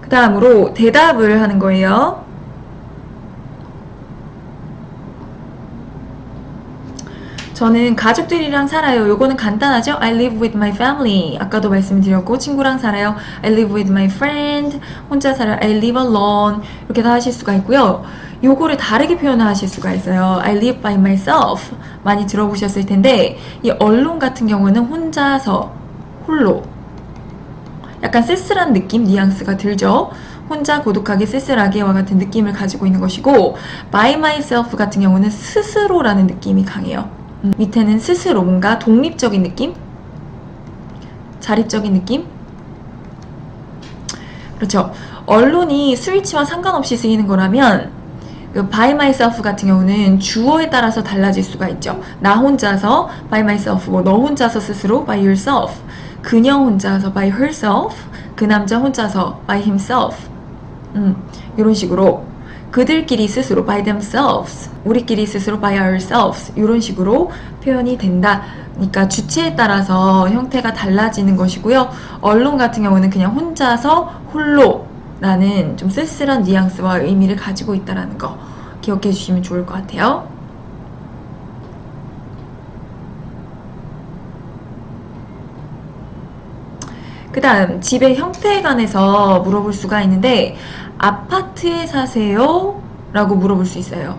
그 다음으로 대답을 하는 거예요. 저는 가족들이랑 살아요. 요거는 간단하죠? I live with my family. 아까도 말씀드렸고 친구랑 살아요. I live with my friend. 혼자 살아요. I live alone. 이렇게 다 하실 수가 있고요. 요거를 다르게 표현하실 수가 있어요. I live by myself. 많이 들어보셨을 텐데 이 alone 같은 경우는 혼자서, 홀로. 약간 쓸쓸한 느낌, 뉘앙스가 들죠? 혼자 고독하게 쓸쓸하게와 같은 느낌을 가지고 있는 것이고 by myself 같은 경우는 스스로라는 느낌이 강해요. 밑에는 스스로 뭔가 독립적인 느낌? 자립적인 느낌? 그렇죠. 언론이 수일치와 상관없이 쓰이는 거라면 그 by myself 같은 경우는 주어에 따라서 달라질 수가 있죠. 나 혼자서 by myself, 뭐 너 혼자서 스스로 by yourself, 그녀 혼자서 by herself, 그 남자 혼자서 by himself. 이런 식으로 그들끼리 스스로 by themselves, 우리끼리 스스로 by ourselves 이런 식으로 표현이 된다. 그러니까 주체에 따라서 형태가 달라지는 것이고요. 언론 같은 경우는 그냥 혼자서 홀로 라는 좀 쓸쓸한 뉘앙스와 의미를 가지고 있다는 거 기억해 주시면 좋을 것 같아요. 그 다음 집의 형태에 관해서 물어볼 수가 있는데 아파트에 사세요? 라고 물어볼 수 있어요.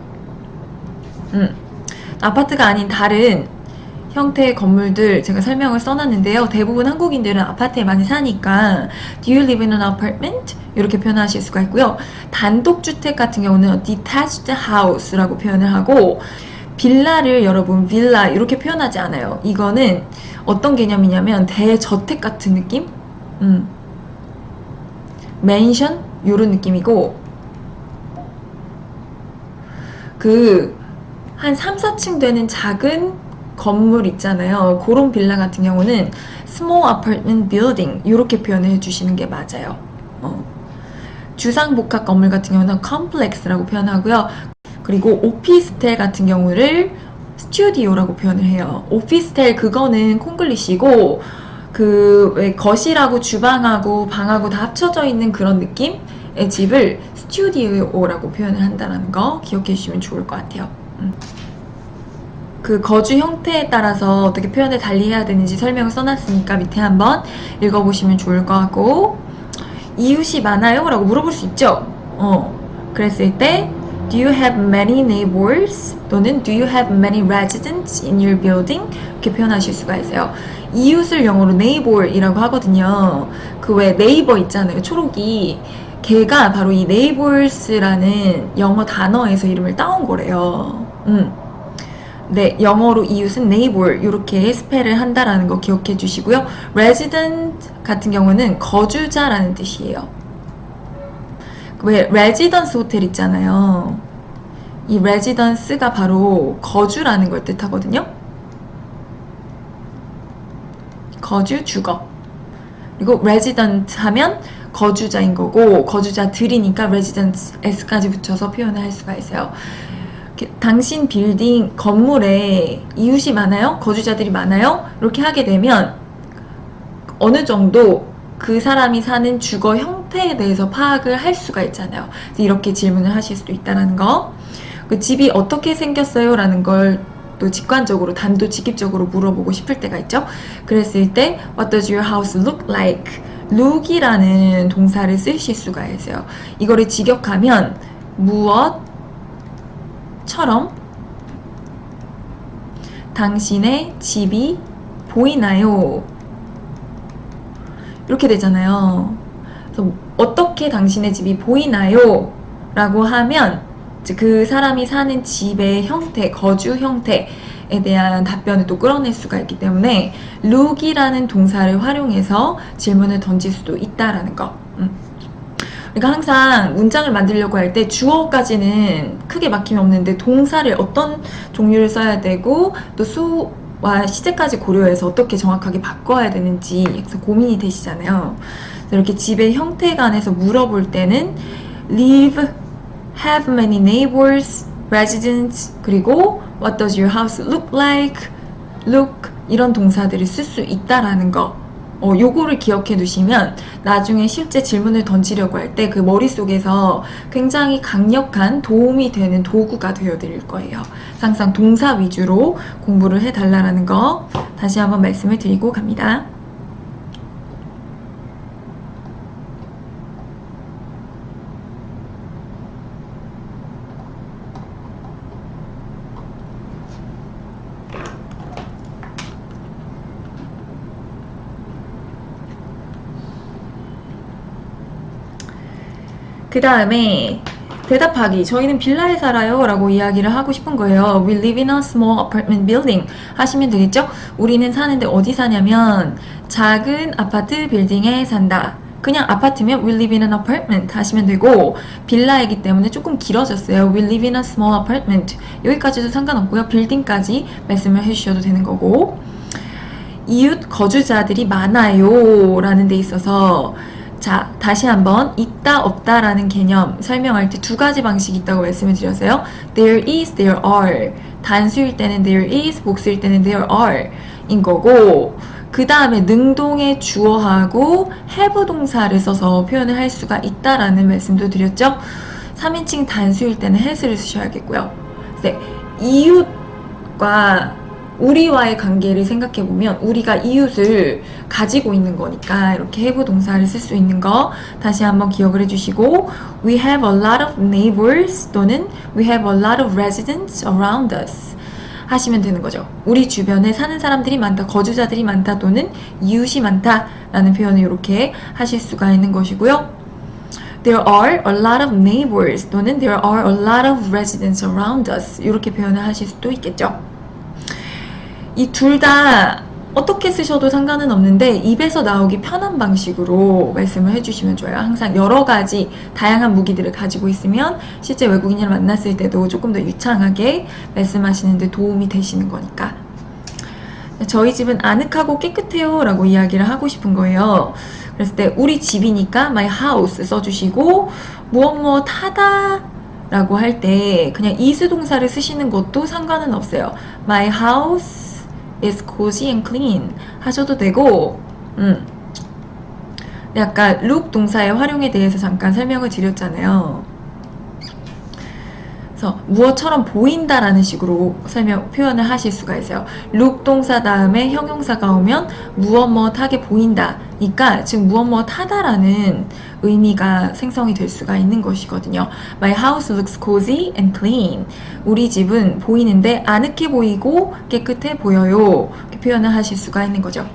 아파트가 아닌 다른 형태의 건물들 제가 설명을 써놨는데요. 대부분 한국인들은 아파트에 많이 사니까 Do you live in an apartment? 이렇게 표현하실 수가 있고요. 단독주택 같은 경우는 detached house라고 표현을 하고 빌라를 여러분 빌라 이렇게 표현하지 않아요. 이거는 어떤 개념이냐면 대저택 같은 느낌? 맨션? 요런 느낌이고 한 3, 4층 되는 작은 건물 있잖아요. 그런 빌라 같은 경우는 small apartment building 이렇게 표현을 해주시는 게 맞아요. 주상복합 건물 같은 경우는 complex라고 표현하고요. 그리고 오피스텔 같은 경우를 스튜디오라고 표현을 해요. 오피스텔 그거는 콩글리시고 왜 거실하고 주방하고 방하고 다 합쳐져 있는 그런 느낌의 집을 스튜디오라고 표현을 한다는 거 기억해 주시면 좋을 것 같아요. 그 거주 형태에 따라서 어떻게 표현을 달리 해야 되는지 설명을 써놨으니까 밑에 한번 읽어보시면 좋을 것 같고 이웃이 많아요? 라고 물어볼 수 있죠. 그랬을 때 Do you have many neighbors? 또는 Do you have many residents in your building? 이렇게 표현하실 수가 있어요. 이웃을 영어로 neighbor이라고 하거든요. 그 왜 네이버 있잖아요. 초록이. 걔가 바로 이 neighbors라는 영어 단어에서 이름을 따온 거래요. 네, 영어로 이웃은 neighbor 이렇게 스펠을 한다라는 거 기억해 주시고요. resident 같은 경우는 거주자라는 뜻이에요. 왜 residence 호텔 있잖아요. 이 residence가 바로 거주라는 걸 뜻하거든요. 거주, 주거. 그리고 resident 하면 거주자인 거고 거주자들이니까 residence s까지 붙여서 표현을 할 수가 있어요. 당신 빌딩 건물에 이웃이 많아요? 거주자들이 많아요? 이렇게 하게 되면 어느 정도 그 사람이 사는 주거 형태에 대해서 파악을 할 수가 있잖아요. 이렇게 질문을 하실 수도 있다는 거. 그 집이 어떻게 생겼어요? 라는 걸 또 직관적으로 단도직입적으로 물어보고 싶을 때가 있죠. 그랬을 때 What does your house look like? look이라는 동사를 쓰실 수가 있어요. 이거를 직역하면 무엇처럼 당신의 집이 보이나요? 이렇게 되잖아요. 그래서 어떻게 당신의 집이 보이나요? 라고 하면 그 사람이 사는 집의 형태, 거주 형태에 대한 답변을 또 끌어낼 수가 있기 때문에 look이라는 동사를 활용해서 질문을 던질 수도 있다라는 거. 그러니까 항상 문장을 만들려고 할 때 주어까지는 크게 막힘이 없는데 동사를 어떤 종류를 써야 되고 또 수와 시제까지 고려해서 어떻게 정확하게 바꿔야 되는지 고민이 되시잖아요. 이렇게 집의 형태에 관해서 물어볼 때는 live, have many neighbors, residents, 그리고 what does your house look like, look 이런 동사들을 쓸 수 있다라는 거 요거를 기억해 두시면 나중에 실제 질문을 던지려고 할 때 그 머릿속에서 굉장히 강력한 도움이 되는 도구가 되어 드릴 거예요. 항상 동사 위주로 공부를 해 달라라는 거 다시 한번 말씀을 드리고 갑니다. 그 다음에 대답하기. 저희는 빌라에 살아요 라고 이야기를 하고 싶은 거예요. We live in a small apartment building 하시면 되겠죠? 우리는 사는데 어디 사냐면 작은 아파트 빌딩에 산다. 그냥 아파트면 we live in an apartment 하시면 되고, 빌라이기 때문에 조금 길어졌어요. We live in a small apartment. 여기까지도 상관없고요. 빌딩까지 말씀을 해주셔도 되는 거고, 이웃 거주자들이 많아요 라는 데 있어서 자, 다시 한번 있다 없다 라는 개념 설명할 때 두 가지 방식이 있다고 말씀을 드렸어요. There is, there are. 단수일 때는 there is, 복수일 때는 there are 인 거고, 그 다음에 능동의 주어하고 have 동사를 써서 표현을 할 수가 있다라는 말씀도 드렸죠. 3인칭 단수일 때는 has를 쓰셔야겠고요. 네, 이웃과 우리와의 관계를 생각해보면 우리가 이웃을 가지고 있는 거니까 이렇게 have 동사를 쓸 수 있는 거 다시 한번 기억을 해주시고, We have a lot of neighbors 또는 We have a lot of residents around us 하시면 되는 거죠. 우리 주변에 사는 사람들이 많다, 거주자들이 많다 또는 이웃이 많다 라는 표현을 이렇게 하실 수가 있는 것이고요. There are a lot of neighbors 또는 There are a lot of residents around us 이렇게 표현을 하실 수도 있겠죠. 이 둘 다 어떻게 쓰셔도 상관은 없는데 입에서 나오기 편한 방식으로 말씀을 해주시면 좋아요. 항상 여러 가지 다양한 무기들을 가지고 있으면 실제 외국인을 만났을 때도 조금 더 유창하게 말씀하시는 데 도움이 되시는 거니까. 저희 집은 아늑하고 깨끗해요 라고 이야기를 하고 싶은 거예요. 그랬을 때 우리 집이니까 my house 써주시고, 무엇 하다 라고 할 때 그냥 is 동사를 쓰시는 것도 상관은 없어요. My house is cozy and clean 하셔도 되고, 아까 look 동사의 활용에 대해서 잠깐 설명을 드렸잖아요. 그래서 무엇처럼 보인다라는 식으로 표현을 하실 수가 있어요. look 동사 다음에 형용사가 오면 무엇하게 보인다니까 지금 무엇하다라는 의미가 생성이 될 수가 있는 것이거든요. My house looks cozy and clean. 우리 집은 보이는데 아늑해 보이고 깨끗해 보여요. 이렇게 표현을 하실 수가 있는 거죠.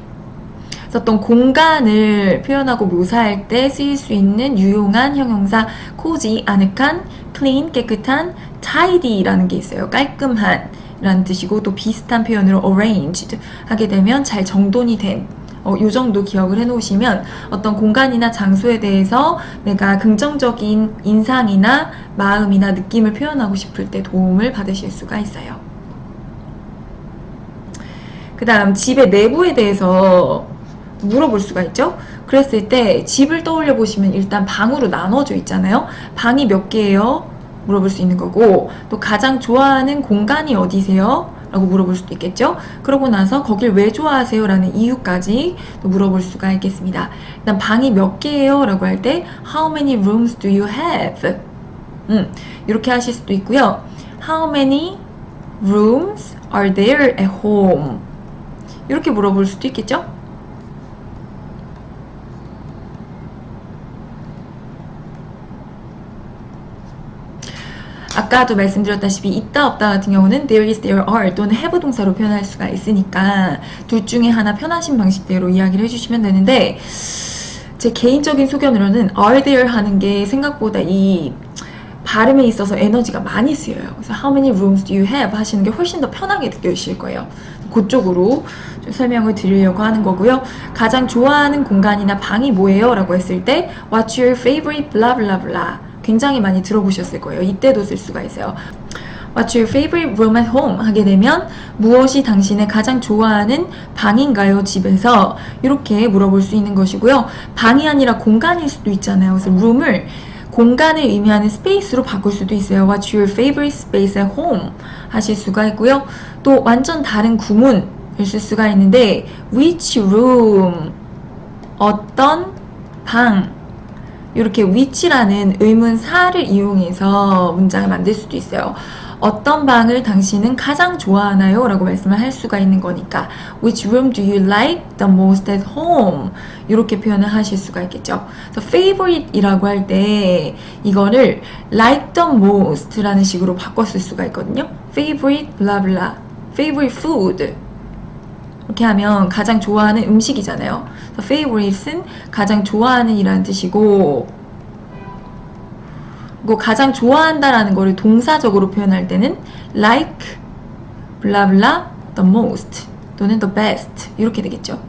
그래서 어떤 공간을 표현하고 묘사할 때 쓰일 수 있는 유용한 형용사 cozy, 아늑한, clean, 깨끗한, tidy라는 게 있어요. 깔끔한 라는 뜻이고, 또 비슷한 표현으로 arranged 하게 되면 잘 정돈이 된, 요 정도 기억을 해 놓으시면 어떤 공간이나 장소에 대해서 내가 긍정적인 인상이나 마음이나 느낌을 표현하고 싶을 때 도움을 받으실 수가 있어요. 그 다음 집의 내부에 대해서 물어볼 수가 있죠. 그랬을 때 집을 떠올려 보시면 일단 방으로 나눠져 있잖아요. 방이 몇 개예요? 물어볼 수 있는 거고, 또 가장 좋아하는 공간이 어디세요? 라고 물어볼 수도 있겠죠. 그러고 나서 거길 왜 좋아하세요? 라는 이유까지 또 물어볼 수가 있겠습니다. 일단 방이 몇 개예요? 라고 할 때 How many rooms do you have? 이렇게 하실 수도 있고요. How many rooms are there at home? 이렇게 물어볼 수도 있겠죠. 아까도 말씀드렸다시피 있다 없다 같은 경우는 there is, there are 또는 have 동사로 표현할 수가 있으니까 둘 중에 하나 편하신 방식대로 이야기를 해주시면 되는데, 제 개인적인 소견으로는 are there 하는 게 생각보다 이 발음에 있어서 에너지가 많이 쓰여요. 그래서 how many rooms do you have 하시는 게 훨씬 더 편하게 느껴지실 거예요. 그쪽으로 좀 설명을 드리려고 하는 거고요. 가장 좋아하는 공간이나 방이 뭐예요? 라고 했을 때 what's your favorite blah blah blah 굉장히 많이 들어보셨을 거예요. 이때도 쓸 수가 있어요. What's your favorite room at home? 하게 되면 무엇이 당신의 가장 좋아하는 방인가요? 집에서 이렇게 물어볼 수 있는 것이고요. 방이 아니라 공간일 수도 있잖아요. 그래서 room을 공간을 의미하는 스페이스로 바꿀 수도 있어요. What's your favorite space at home? 하실 수가 있고요. 또 완전 다른 구문을 쓸 수가 있는데 which room? 어떤 방, 이렇게 which라는 의문사를 이용해서 문장을 만들 수도 있어요. 어떤 방을 당신은 가장 좋아하나요? 라고 말씀을 할 수가 있는 거니까 Which room do you like the most at home? 이렇게 표현을 하실 수가 있겠죠. 그래서 favorite 이라고 할 때 이거를 like the most 라는 식으로 바꿔 쓸 수가 있거든요. favorite blah blah favorite food 이렇게 하면 가장 좋아하는 음식이잖아요. favorite은 가장 좋아하는 이라는 뜻이고 가장 좋아한다라는 거를 동사적으로 표현할 때는 like, blah blah, the most 또는 the best 이렇게 되겠죠.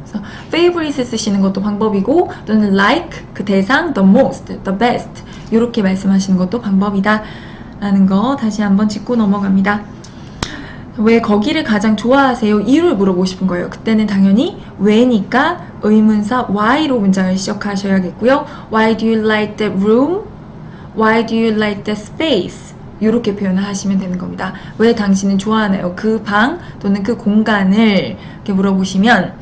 그래서 favorite 쓰시는 것도 방법이고 또는 like, 그 대상, the most, the best 이렇게 말씀하시는 것도 방법이다 라는 거 다시 한번 짚고 넘어갑니다. 왜 거기를 가장 좋아하세요? 이유를 물어보고 싶은 거예요. 그때는 당연히 왜니까 의문사 why로 문장을 시작하셔야겠고요. Why do you like that room? Why do you like that space? 이렇게 표현을 하시면 되는 겁니다. 왜 당신은 좋아하나요? 그 방 또는 그 공간을 이렇게 물어보시면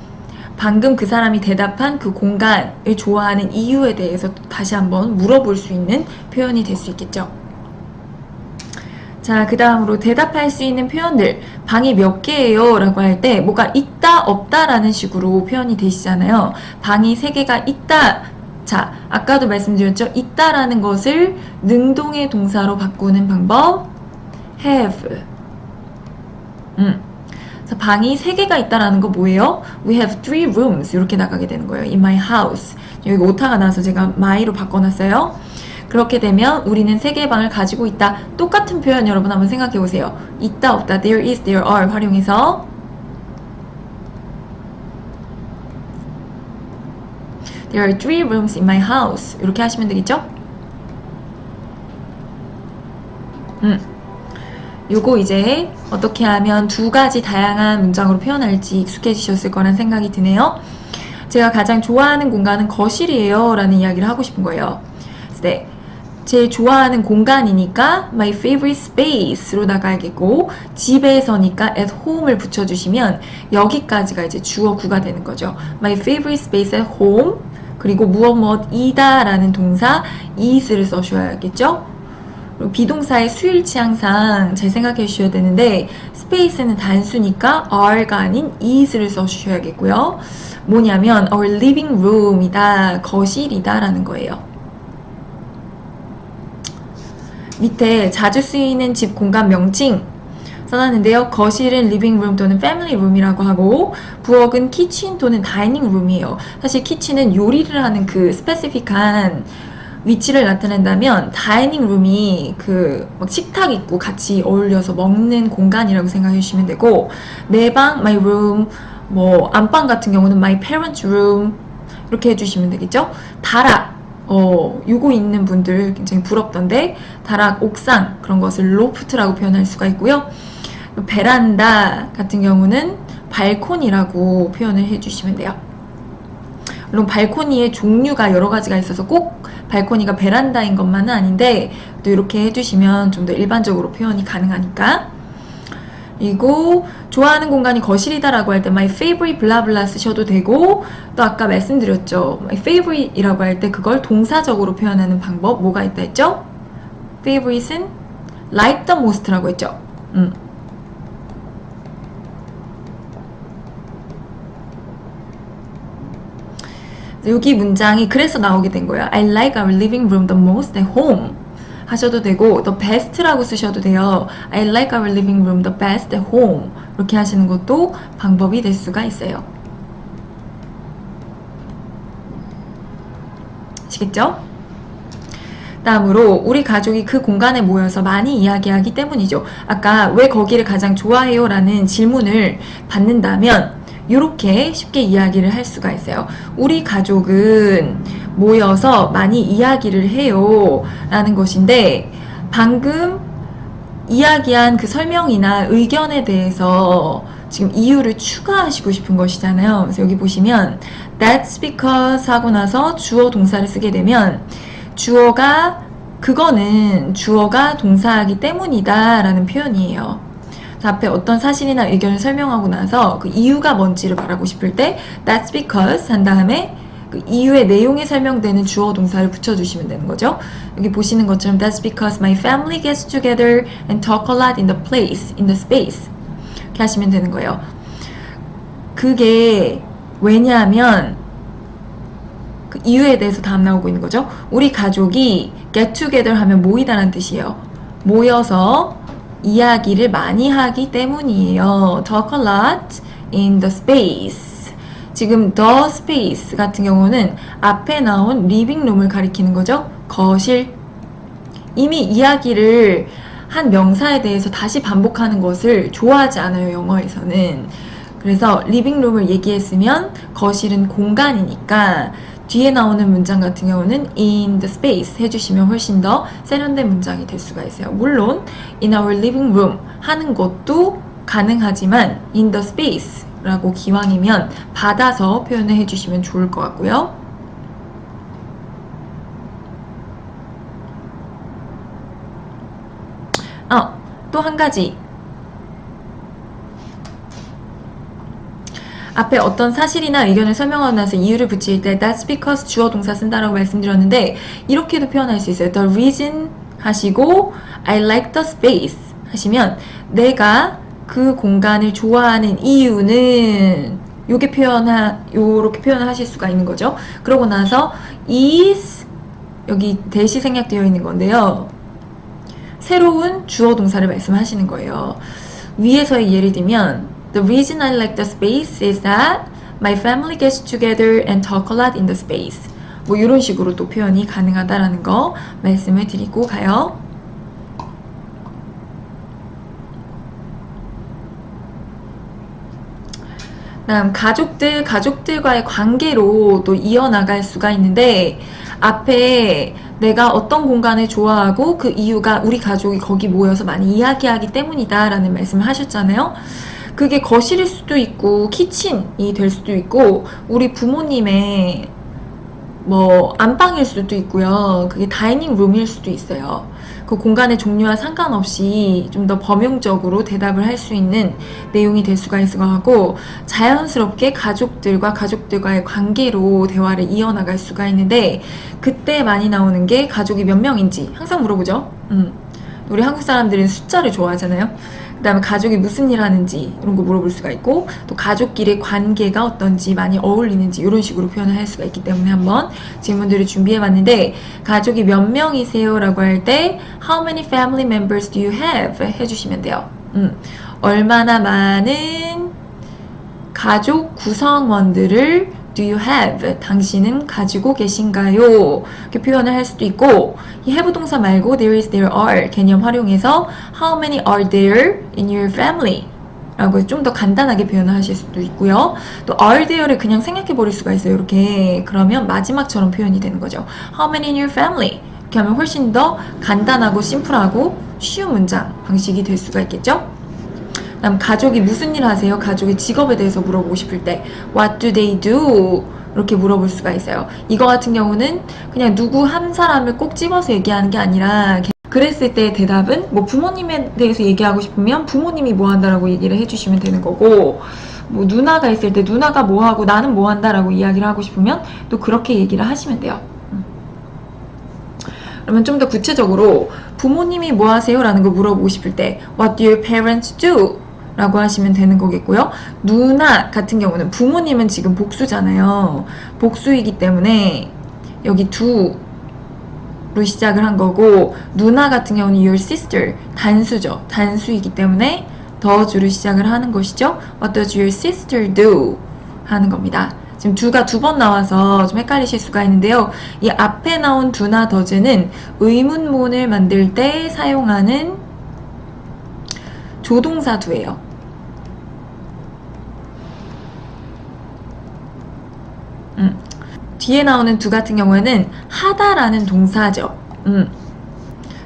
방금 그 사람이 대답한 그 공간을 좋아하는 이유에 대해서 다시 한번 물어볼 수 있는 표현이 될 수 있겠죠. 자, 그 다음으로 대답할 수 있는 표현들. 방이 몇 개예요? 라고 할 때 뭐가 있다, 없다 라는 식으로 표현이 되시잖아요. 방이 3개가 있다. 자, 아까도 말씀드렸죠? 있다 라는 것을 능동의 동사로 바꾸는 방법 have. 그래서 방이 3개가 있다라는 거 뭐예요? We have 3 rooms 이렇게 나가게 되는 거예요. In my house. 여기 오타가 나서 제가 my로 바꿔놨어요. 그렇게 되면 우리는 3개의 방을 가지고 있다. 똑같은 표현 여러분 한번 생각해 보세요. 있다, 없다, there is, there are 활용해서 There are 3 rooms in my house 이렇게 하시면 되겠죠? 요거 이제 어떻게 하면 2가지 다양한 문장으로 표현할지 익숙해지셨을 거란 생각이 드네요. 제가 가장 좋아하는 공간은 거실이에요 라는 이야기를 하고 싶은 거예요. 네. 제일 좋아하는 공간이니까 my favorite space로 나가야겠고 집에서니까 at home을 붙여주시면 여기까지가 이제 주어 구가 되는 거죠. my favorite space at home 그리고 무엇이다 라는 동사 is를 써주셔야겠죠. 그리고 비동사의 수일치 항상 잘 생각해 주셔야 되는데 space는 단수니까 are가 아닌 is를 써주셔야겠고요. 뭐냐면 our living room이다, 거실이다 라는 거예요. 밑에 자주 쓰이는 집 공간 명칭 써놨는데요. 거실은 living room 또는 family room이라고 하고 부엌은 kitchen 또는 dining room이에요. 사실 kitchen은 요리를 하는 그 스페시픽한 위치를 나타낸다면 다이닝 룸이 그 막 식탁 있고 같이 어울려서 먹는 공간이라고 생각해 주시면 되고 내 방, my room, 뭐 안방 같은 경우는 my parents room 이렇게 해주시면 되겠죠. 다락 요거 있는 분들 굉장히 부럽던데 다락, 옥상 그런 것을 로프트라고 표현할 수가 있고요. 베란다 같은 경우는 발코니라고 표현을 해주시면 돼요. 물론 발코니의 종류가 여러 가지가 있어서 꼭 발코니가 베란다인 것만은 아닌데 또 이렇게 해주시면 좀 더 일반적으로 표현이 가능하니까. 그리고 좋아하는 공간이 거실이다 라고 할 때 my favorite blah blah 쓰셔도 되고 또 아까 말씀드렸죠. my favorite 이라고 할 때 그걸 동사적으로 표현하는 방법 뭐가 있다 했죠? favorite은 like the most 라고 했죠. 여기 문장이 그래서 나오게 된 거예요. I like our living room the most at home 하셔도 되고 the best라고 쓰셔도 돼요. I like our living room the best at home 이렇게 하시는 것도 방법이 될 수가 있어요. 아시겠죠? 다음으로 우리 가족이 그 공간에 모여서 많이 이야기하기 때문이죠. 아까 왜 거기를 가장 좋아해요? 라는 질문을 받는다면 이렇게 쉽게 이야기를 할 수가 있어요. 우리 가족은 모여서 많이 이야기를 해요 라는 것인데 방금 이야기한 그 설명이나 의견에 대해서 지금 이유를 추가하시고 싶은 것이잖아요. 그래서 여기 보시면 That's because 하고 나서 주어 동사를 쓰게 되면 그거는 주어가 동사이기 때문이다 라는 표현이에요. 그래서 앞에 어떤 사실이나 의견을 설명하고 나서 그 이유가 뭔지를 말하고 싶을 때 that's because 한 다음에 그 이유의 내용에 설명되는 주어 동사를 붙여주시면 되는 거죠. 여기 보시는 것처럼 that's because my family gets together and talk a lot in the place, in the space 이렇게 하시면 되는 거예요. 그게 왜냐하면 그 이유에 대해서 다음 나오고 있는 거죠. 우리 가족이 get together 하면 모이다라는 뜻이에요. 모여서 이야기를 많이 하기 때문이에요. talk a lot in the space. 지금 the space 같은 경우는 앞에 나온 living room을 가리키는 거죠. 거실. 이미 이야기를 한 명사에 대해서 다시 반복하는 것을 좋아하지 않아요, 영어에서는. 그래서 리빙룸을 얘기했으면 거실은 공간이니까 뒤에 나오는 문장 같은 경우는 in the space 해주시면 훨씬 더 세련된 문장이 될 수가 있어요. 물론 in our living room 하는 것도 가능하지만 in the space 라고 기왕이면 받아서 표현을 해주시면 좋을 것 같고요. 또 한 가지. 앞에 어떤 사실이나 의견을 설명하고 나서 이유를 붙일 때 that's because 주어 동사 쓴다라고 말씀드렸는데 이렇게도 표현할 수 있어요. The reason 하시고 I like the space 하시면 내가 그 공간을 좋아하는 이유는 요렇게 표현을 하실 수가 있는 거죠. 그러고 나서 is 여기 대시 생략되어 있는 건데요. 새로운 주어 동사를 말씀하시는 거예요. 위에서의 예를 들면 The reason I like the space is that my family gets together and talk a lot in the space. 뭐 이런 식으로 또 표현이 가능하다라는 거 말씀을 드리고 가요. 다음 가족들과의 관계로 또 이어나갈 수가 있는데 앞에 내가 어떤 공간을 좋아하고 그 이유가 우리 가족이 거기 모여서 많이 이야기하기 때문이다 라는 말씀을 하셨잖아요. 그게 거실일 수도 있고 키친이 될 수도 있고 우리 부모님의 뭐 안방일 수도 있고요. 그게 다이닝 룸일 수도 있어요. 그 공간의 종류와 상관없이 좀 더 범용적으로 대답을 할 수 있는 내용이 될 수가 있을 것 같고 자연스럽게 가족들과의 관계로 대화를 이어나갈 수가 있는데 그때 많이 나오는 게 가족이 몇 명인지 항상 물어보죠. 우리 한국 사람들은 숫자를 좋아하잖아요. 그 다음에 가족이 무슨 일 하는지 이런 거 물어볼 수가 있고 또 가족끼리 관계가 어떤지 많이 어울리는지 이런 식으로 표현을 할 수가 있기 때문에 한번 질문들을 준비해 봤는데 가족이 몇 명이세요? 라고 할 때 How many family members do you have? 해주시면 돼요. 얼마나 많은 가족 구성원들을 Do you have? 당신은 가지고 계신가요? 이렇게 표현을 할 수도 있고 이 have 동사 말고 there is, there are 개념 활용해서 How many are there in your family? 라고 좀 더 간단하게 표현을 하실 수도 있고요. 또 are there를 그냥 생략해 버릴 수가 있어요. 이렇게 그러면 마지막처럼 표현이 되는 거죠. How many in your family? 이렇게 하면 훨씬 더 간단하고 심플하고 쉬운 문장 방식이 될 수가 있겠죠? 다음 가족이 무슨 일 하세요? 가족의 직업에 대해서 물어보고 싶을 때 What do they do? 이렇게 물어볼 수가 있어요. 이거 같은 경우는 그냥 누구 한 사람을 꼭 집어서 얘기하는 게 아니라 그랬을 때 대답은 뭐 부모님에 대해서 얘기하고 싶으면 부모님이 뭐 한다라고 얘기를 해주시면 되는 거고 뭐 누나가 있을 때 누나가 뭐 하고 나는 뭐 한다라고 이야기를 하고 싶으면 또 그렇게 얘기를 하시면 돼요. 그러면 좀 더 구체적으로 부모님이 뭐 하세요? 라는 걸 물어보고 싶을 때 What do your parents do? 라고 하시면 되는 거겠고요. 누나 같은 경우는 부모님은 지금 복수잖아요. 복수이기 때문에 여기 두로 시작을 한 거고 누나 같은 경우는 your sister 단수죠. 단수이기 때문에 더주로 시작을 하는 것이죠. What does your sister do? 하는 겁니다. 지금 두가 두 번 나와서 좀 헷갈리실 수가 있는데요. 이 앞에 나온 두나 더즈는 의문문을 만들 때 사용하는 조동사 두예요. 뒤에 나오는 두 같은 경우에는 하다라는 동사죠.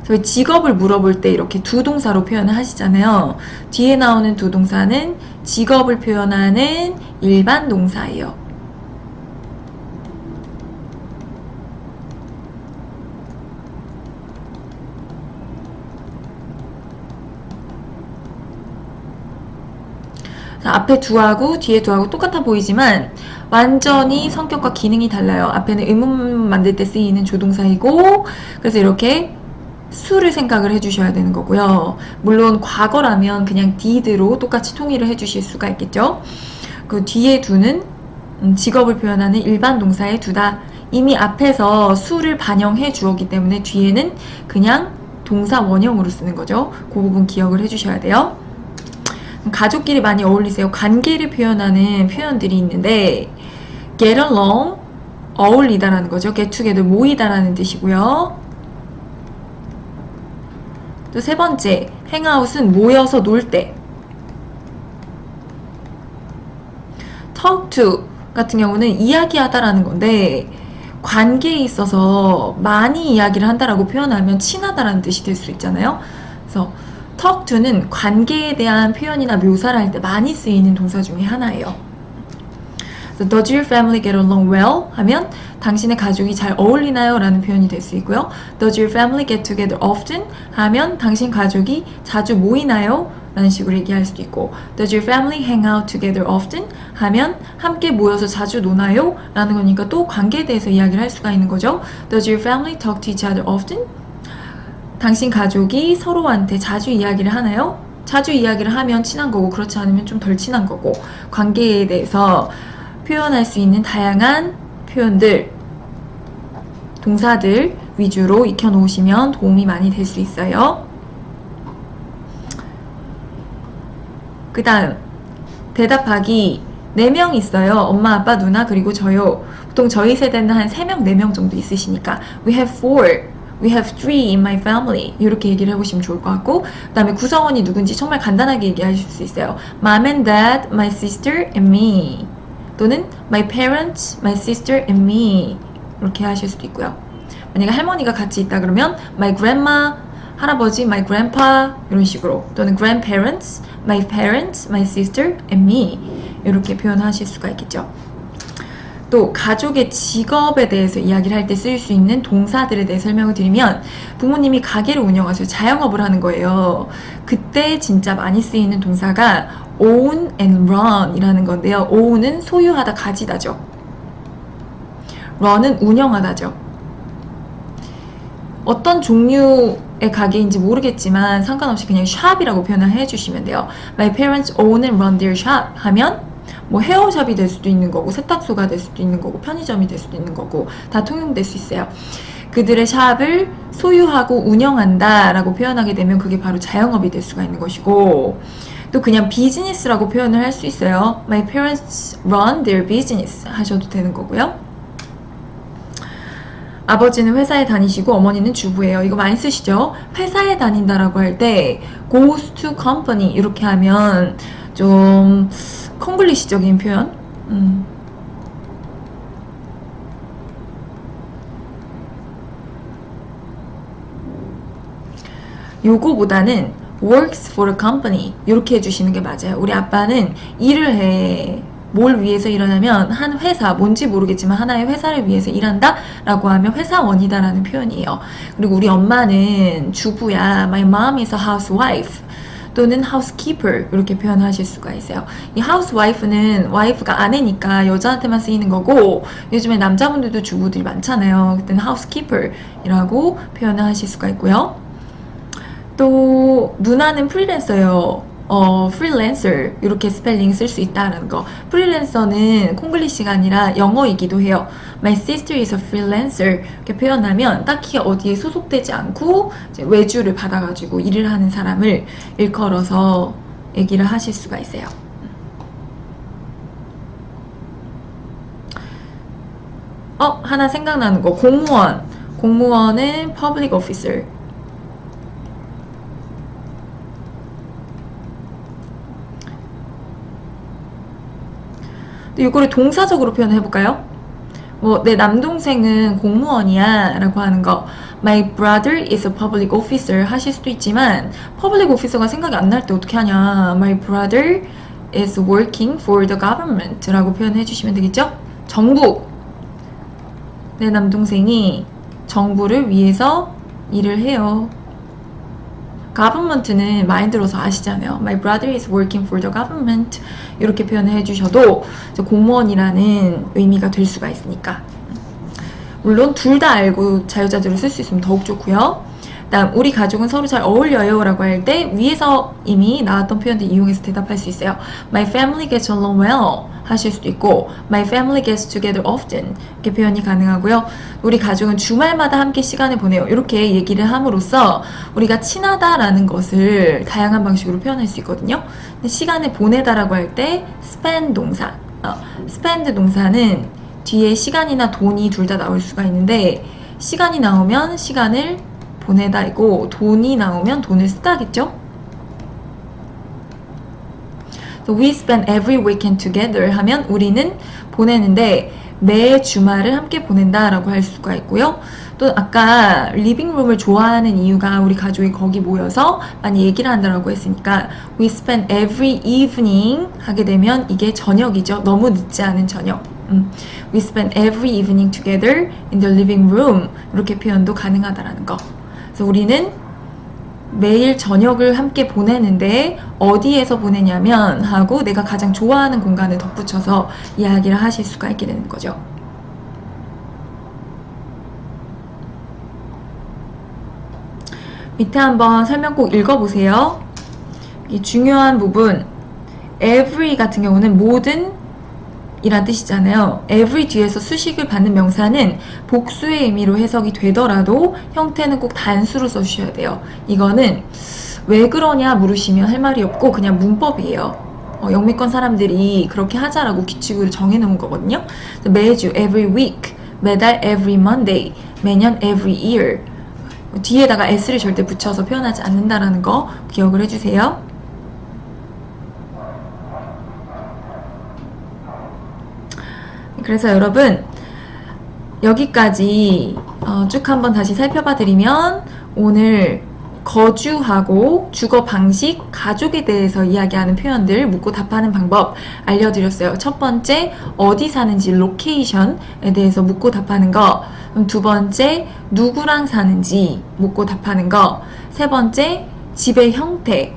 그래서 직업을 물어볼 때 이렇게 두 동사로 표현을 하시잖아요. 뒤에 나오는 두 동사는 직업을 표현하는 일반 동사예요. 앞에 두하고 뒤에 두하고 똑같아 보이지만 완전히 성격과 기능이 달라요. 앞에는 의문 만들 때 쓰이는 조동사이고, 그래서 이렇게 수를 생각을 해주셔야 되는 거고요. 물론 과거라면 그냥 did로 똑같이 통일을 해주실 수가 있겠죠. 그 뒤에 두는 직업을 표현하는 일반 동사에 두다. 이미 앞에서 수를 반영해 주었기 때문에 뒤에는 그냥 동사 원형으로 쓰는 거죠. 그 부분 기억을 해주셔야 돼요. 가족끼리 많이 어울리세요. 관계를 표현하는 표현들이 있는데 get along, 어울리다라는 거죠. get together, 모이다라는 뜻이고요. 또 세 번째, hangout은 모여서 놀 때. talk to 같은 경우는 이야기하다라는 건데 관계에 있어서 많이 이야기를 한다라고 표현하면 친하다라는 뜻이 될 수 있잖아요. 그래서 talk to는 관계에 대한 표현이나 묘사를 할 때 많이 쓰이는 동사 중에 하나예요. 그래서 does your family get along well? 하면 당신의 가족이 잘 어울리나요? 라는 표현이 될 수 있고요. does your family get together often? 하면 당신 가족이 자주 모이나요? 라는 식으로 얘기할 수도 있고 does your family hang out together often? 하면 함께 모여서 자주 노나요? 라는 거니까 또 관계에 대해서 이야기를 할 수가 있는 거죠. does your family talk to each other often? 당신 가족이 서로한테 자주 이야기를 하나요? 자주 이야기를 하면 친한 거고 그렇지 않으면 좀 덜 친한 거고 관계에 대해서 표현할 수 있는 다양한 표현들, 동사들 위주로 익혀놓으시면 도움이 많이 될 수 있어요. 그 다음 대답하기 4명 있어요. 엄마, 아빠, 누나 그리고 저요. 보통 저희 세대는 한 3명, 4명 정도 있으시니까 We have 4, We have 3 in my family 이렇게 얘기를 해보시면 좋을 것 같고 그 다음에 구성원이 누군지 정말 간단하게 얘기하실 수 있어요. Mom and Dad, my sister and me 또는 my parents, my sister and me 이렇게 하실 수도 있고요. 만약에 할머니가 같이 있다 그러면 my grandma, 할아버지, my grandpa 이런 식으로 또는 grandparents, my parents, my sister and me 이렇게 표현하실 수가 있겠죠. 또 가족의 직업에 대해서 이야기를 할 때 쓸 수 있는 동사들에 대해 설명을 드리면 부모님이 가게를 운영하셔서 자영업을 하는 거예요. 그때 진짜 많이 쓰이는 동사가 own and run 이라는 건데요. own은 소유하다, 가지다죠. run은 운영하다죠. 어떤 종류의 가게인지 모르겠지만 상관없이 그냥 shop이라고 표현을 해주시면 돼요. My parents own and run their shop 하면 뭐 헤어샵이 될 수도 있는 거고 세탁소가 될 수도 있는 거고 편의점이 될 수도 있는 거고 다 통용될 수 있어요. 그들의 샵을 소유하고 운영한다 라고 표현하게 되면 그게 바로 자영업이 될 수가 있는 것이고 또 그냥 비즈니스라고 표현을 할 수 있어요. My parents run their business 하셔도 되는 거고요. 아버지는 회사에 다니시고 어머니는 주부예요. 이거 많이 쓰시죠? 회사에 다닌다라고 할 때 goes to company 이렇게 하면 좀 콩글리시적인 표현 요거보다는 works for a company 이렇게 해주시는 게 맞아요. 우리 아빠는 일을 해. 뭘 위해서 일하냐면 한 회사, 뭔지 모르겠지만 하나의 회사를 위해서 일한다 라고 하면 회사원이다 라는 표현이에요. 그리고 우리 엄마는 주부야. My mom is a housewife 또는 housekeeper 이렇게 표현하실 수가 있어요. 이 housewife는 와이프가 아내니까 여자한테만 쓰이는 거고 요즘에 남자분들도 주부들이 많잖아요. 그때는 housekeeper 이라고 표현을 하실 수가 있고요. 또 누나는 프리랜서예요. freelancer 이렇게 스펠링 쓸 수 있다는 거. 프리랜서는 콩글리시가 아니라 영어이기도 해요. My sister is a freelancer 이렇게 표현하면 딱히 어디에 소속되지 않고 이제 외주를 받아가지고 일을 하는 사람을 일컬어서 얘기를 하실 수가 있어요. 하나 생각나는 거. 공무원. 공무원은 public officer. 이거를 동사적으로 표현해 볼까요? 뭐 내 남동생은 공무원이야 라고 하는 거 My brother is a public officer 하실 수도 있지만 public officer가 생각이 안 날 때 어떻게 하냐 My brother is working for the government 라고 표현해 주시면 되겠죠? 정부 내 남동생이 정부를 위해서 일을 해요. government는 많이 들어서 아시잖아요. My brother is working for the government. 이렇게 표현을 해주셔도 공무원이라는 의미가 될 수가 있으니까. 물론 둘 다 알고 자유자재로 쓸 수 있으면 더욱 좋고요. 다음, 우리 가족은 서로 잘 어울려요 라고 할 때 위에서 이미 나왔던 표현들 이용해서 대답할 수 있어요. My family gets along well 하실 수도 있고 My family gets together often 이렇게 표현이 가능하고요. 우리 가족은 주말마다 함께 시간을 보내요. 이렇게 얘기를 함으로써 우리가 친하다라는 것을 다양한 방식으로 표현할 수 있거든요. 근데 시간을 보내다라고 할 때 spend 동사, spend 동사는 뒤에 시간이나 돈이 둘 다 나올 수가 있는데 시간이 나오면 시간을 보내다이고 돈이 나오면 돈을 쓰다겠죠? So we spend every weekend together 하면 우리는 보내는데 매 주말을 함께 보낸다 라고 할 수가 있고요. 또 아까 리빙룸을 좋아하는 이유가 우리 가족이 거기 모여서 많이 얘기를 한다라고 했으니까 we spend every evening 하게 되면 이게 저녁이죠. 너무 늦지 않은 저녁. We spend every evening together in the living room 이렇게 표현도 가능하다라는 거. 그래서 우리는 매일 저녁을 함께 보내는데 어디에서 보내냐면 하고 내가 가장 좋아하는 공간을 덧붙여서 이야기를 하실 수가 있게 되는 거죠. 밑에 한번 설명 꼭 읽어보세요. 이 중요한 부분 every 같은 경우는 모든 이란 뜻이잖아요. every 뒤에서 수식을 받는 명사는 복수의 의미로 해석이 되더라도 형태는 꼭 단수로 써주셔야 돼요. 이거는 왜 그러냐 물으시면 할 말이 없고 그냥 문법이에요. 영미권 사람들이 그렇게 하자라고 규칙을 정해놓은 거거든요. 매주 every week, 매달 every Monday, 매년 every year 뒤에다가 s를 절대 붙여서 표현하지 않는다라는 거 기억을 해주세요. 그래서 여러분 여기까지 쭉 한번 다시 살펴봐 드리면 오늘 거주하고 주거 방식, 가족에 대해서 이야기하는 표현들 묻고 답하는 방법 알려드렸어요. 첫 번째 어디 사는지 로케이션에 대해서 묻고 답하는 거, 두 번째 누구랑 사는지 묻고 답하는 거, 세 번째 집의 형태,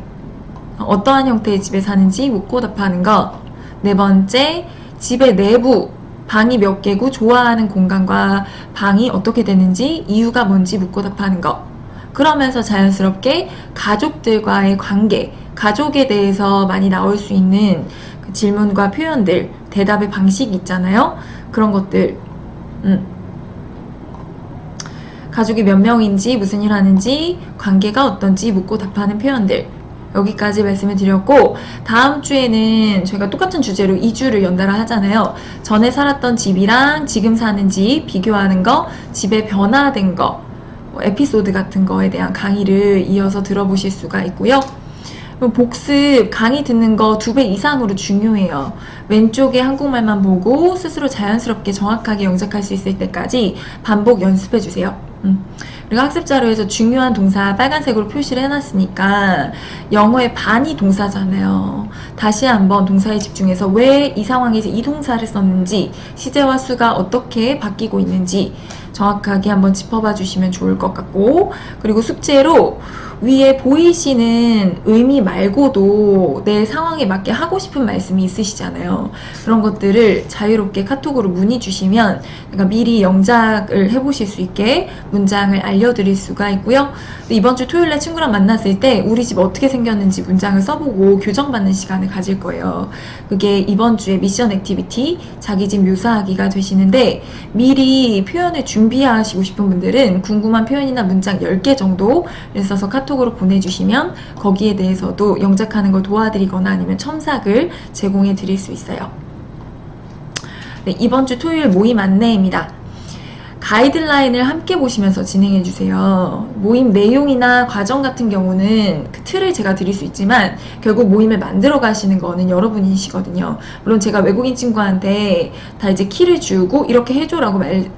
어떠한 형태의 집에 사는지 묻고 답하는 거, 네 번째 집의 내부 방이 몇 개고 좋아하는 공간과 방이 어떻게 되는지 이유가 뭔지 묻고 답하는 거. 그러면서 자연스럽게 가족들과의 관계, 가족에 대해서 많이 나올 수 있는 그 질문과 표현들, 대답의 방식이 있잖아요. 그런 것들. 가족이 몇 명인지, 무슨 일 하는지, 관계가 어떤지 묻고 답하는 표현들. 여기까지 말씀을 드렸고 다음 주에는 저희가 똑같은 주제로 2주를 연달아 하잖아요. 전에 살았던 집이랑 지금 사는 집 비교하는 거, 집에 변화된 거, 에피소드 같은 거에 대한 강의를 이어서 들어보실 수가 있고요. 복습 강의 듣는 거 2배 이상으로 중요해요. 왼쪽에 한국말만 보고 스스로 자연스럽게 정확하게 영작할 수 있을 때까지 반복 연습해 주세요. 그리고 학습 자료에서 중요한 동사 빨간색으로 표시를 해놨으니까 영어의 반이 동사잖아요. 다시 한번 동사에 집중해서 왜 이 상황에서 이 동사를 썼는지, 시제와 수가 어떻게 바뀌고 있는지 정확하게 한번 짚어봐 주시면 좋을 것 같고, 그리고 숙제로 위에 보이시는 의미 말고도 내 상황에 맞게 하고 싶은 말씀이 있으시잖아요. 그런 것들을 자유롭게 카톡으로 문의 주시면 그러니까 미리 영작을 해보실 수 있게 문장을 알려드릴 수가 있고요. 이번 주 토요일에 친구랑 만났을 때 우리 집 어떻게 생겼는지 문장을 써보고 교정받는 시간을 가질 거예요. 그게 이번 주에 미션 액티비티 자기 집 묘사하기가 되시는데, 미리 표현을 준비하시고 싶은 분들은 궁금한 표현이나 문장 10개 정도 써서 카톡으로 보내주시면 거기에 대해서도 영작하는 걸 도와드리거나 아니면 첨삭을 제공해 드릴 수 있어요. 네, 이번 주 토요일 모임 안내입니다. 가이드라인을 함께 보시면서 진행해 주세요. 모임 내용이나 과정 같은 경우는 그 틀을 제가 드릴 수 있지만 결국 모임을 만들어 가시는 거는 여러분이시거든요. 물론 제가 외국인 친구한테 다 이제 키를 주고 이렇게 해줘라고 말을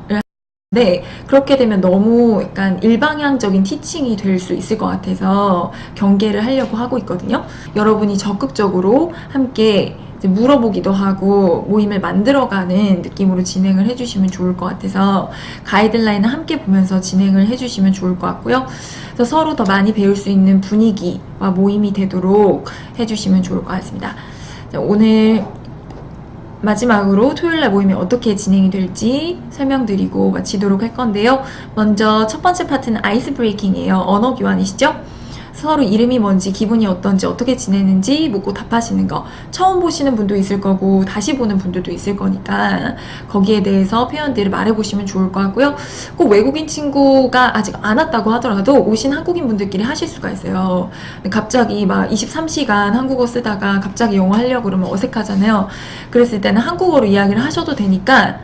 네, 그렇게 되면 너무 약간 일방향적인 티칭이 될 수 있을 것 같아서 경계를 하려고 하고 있거든요. 여러분이 적극적으로 함께 이제 물어보기도 하고 모임을 만들어가는 느낌으로 진행을 해주시면 좋을 것 같아서 가이드라인을 함께 보면서 진행을 해주시면 좋을 것 같고요. 그래서 서로 더 많이 배울 수 있는 분위기와 모임이 되도록 해주시면 좋을 것 같습니다. 자, 오늘 마지막으로 토요일날 모임이 어떻게 진행이 될지 설명드리고 마치도록 할 건데요. 먼저 첫 번째 파트는 아이스 브레이킹이에요. 언어 교환이시죠? 서로 이름이 뭔지, 기분이 어떤지, 어떻게 지내는지 묻고 답하시는 거. 처음 보시는 분도 있을 거고 다시 보는 분들도 있을 거니까 거기에 대해서 표현들을 말해보시면 좋을 것 같고요. 꼭 외국인 친구가 아직 안 왔다고 하더라도 오신 한국인 분들끼리 하실 수가 있어요. 갑자기 막 23시간 한국어 쓰다가 갑자기 영어 하려고 그러면 어색하잖아요. 그랬을 때는 한국어로 이야기를 하셔도 되니까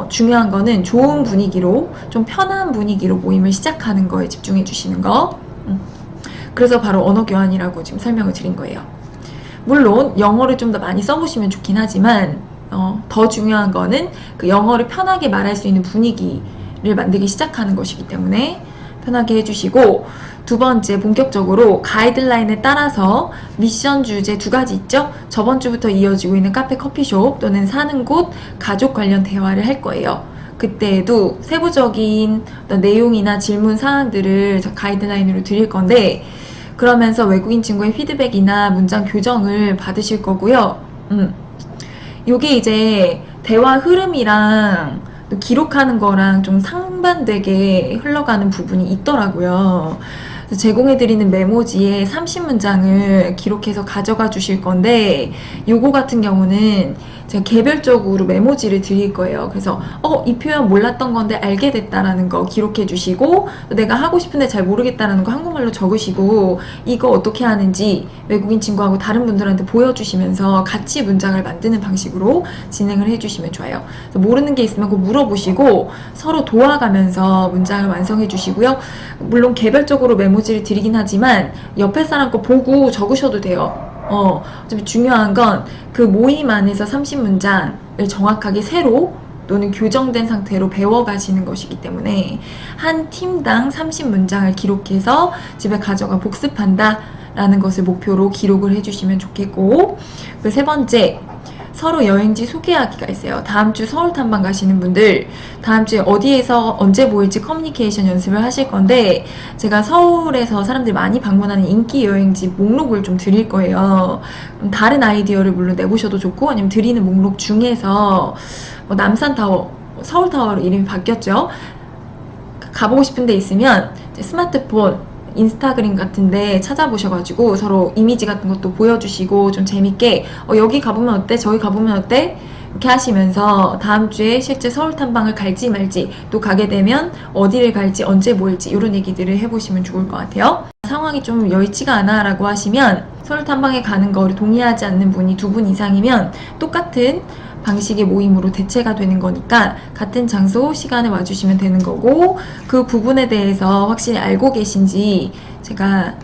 중요한 거는 좋은 분위기로, 좀 편한 분위기로 모임을 시작하는 거에 집중해 주시는 거. 그래서 바로 언어 교환이라고 지금 설명을 드린 거예요. 물론 영어를 좀 더 많이 써보시면 좋긴 하지만 더 중요한 거는 그 영어를 편하게 말할 수 있는 분위기를 만들기 시작하는 것이기 때문에 편하게 해주시고, 두 번째 본격적으로 가이드라인에 따라서 미션 주제 2가지 있죠? 저번 주부터 이어지고 있는 카페, 커피숍 또는 사는 곳, 가족 관련 대화를 할 거예요. 그때에도 세부적인 어떤 내용이나 질문 사항들을 가이드라인으로 드릴 건데, 그러면서 외국인 친구의 피드백이나 문장 교정을 받으실 거고요. 요게 이제 대화 흐름이랑 또 기록하는 거랑 좀 상반되게 흘러가는 부분이 있더라고요. 제공해드리는 메모지에 30문장을 기록해서 가져가 주실 건데, 요거 같은 경우는 제가 개별적으로 메모지를 드릴 거예요. 그래서 이 표현 몰랐던 건데 알게 됐다라는 거 기록해 주시고, 내가 하고 싶은데 잘 모르겠다라는 거 한국말로 적으시고, 이거 어떻게 하는지 외국인 친구하고 다른 분들한테 보여주시면서 같이 문장을 만드는 방식으로 진행을 해주시면 좋아요. 모르는 게 있으면 그거 물어보시고 서로 도와가면서 문장을 완성해 주시고요. 물론 개별적으로 메모지를 드리긴 하지만 옆에 사람 거 보고 적으셔도 돼요. 어차피 중요한 건 그 모임 안에서 30문장을 정확하게 새로 또는 교정된 상태로 배워가시는 것이기 때문에 한 팀당 30문장을 기록해서 집에 가져가 복습한다 라는 것을 목표로 기록을 해주시면 좋겠고, 그 세 번째, 서로 여행지 소개하기가 있어요. 다음 주 서울 탐방 가시는 분들 다음 주에 어디에서 언제 모일지 커뮤니케이션 연습을 하실 건데, 제가 서울에서 사람들이 많이 방문하는 인기 여행지 목록을 좀 드릴 거예요. 다른 아이디어를 물론 내보셔도 좋고, 아니면 드리는 목록 중에서 남산타워, 서울타워로 이름이 바뀌었죠. 가보고 싶은 데 있으면 스마트폰, 인스타그램 같은데 찾아보셔가지고 서로 이미지 같은 것도 보여주시고 좀 재밌게 여기 가보면 어때? 저기 가보면 어때? 이렇게 하시면서 다음 주에 실제 서울 탐방을 갈지 말지, 또 가게 되면 어디를 갈지, 언제 모일지 이런 얘기들을 해보시면 좋을 것 같아요. 상황이 좀 여의치가 않아 라고 하시면 서울 탐방에 가는 거를 동의하지 않는 분이 2분 이상이면 똑같은 방식의 모임으로 대체가 되는 거니까 같은 장소, 시간에 와주시면 되는 거고, 그 부분에 대해서 확실히 알고 계신지 제가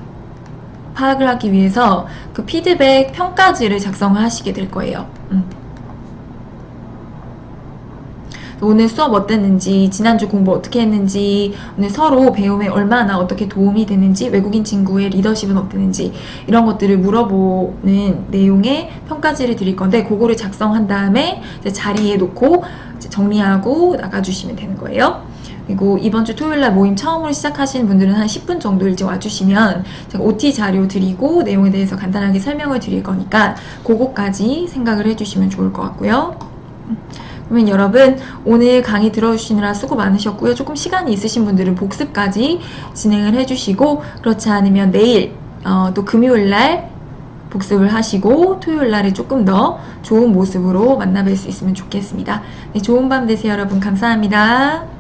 파악을 하기 위해서 그 피드백 평가지를 작성을 하시게 될 거예요. 오늘 수업 어땠는지, 지난주 공부 어떻게 했는지, 오늘 서로 배움에 얼마나 어떻게 도움이 되는지, 외국인 친구의 리더십은 어땠는지 이런 것들을 물어보는 내용의 평가지를 드릴 건데, 그거를 작성한 다음에 이제 자리에 놓고 이제 정리하고 나가주시면 되는 거예요. 그리고 이번 주 토요일날 모임 처음으로 시작하시는 분들은 한 10분 정도 일찍 와주시면 제가 OT 자료 드리고 내용에 대해서 간단하게 설명을 드릴 거니까 그거까지 생각을 해주시면 좋을 것 같고요. 그러면 여러분 오늘 강의 들어주시느라 수고 많으셨고요. 조금 시간이 있으신 분들은 복습까지 진행을 해주시고, 그렇지 않으면 내일 또 금요일날 복습을 하시고 토요일날에 조금 더 좋은 모습으로 만나뵐 수 있으면 좋겠습니다. 네, 좋은 밤 되세요 여러분. 감사합니다.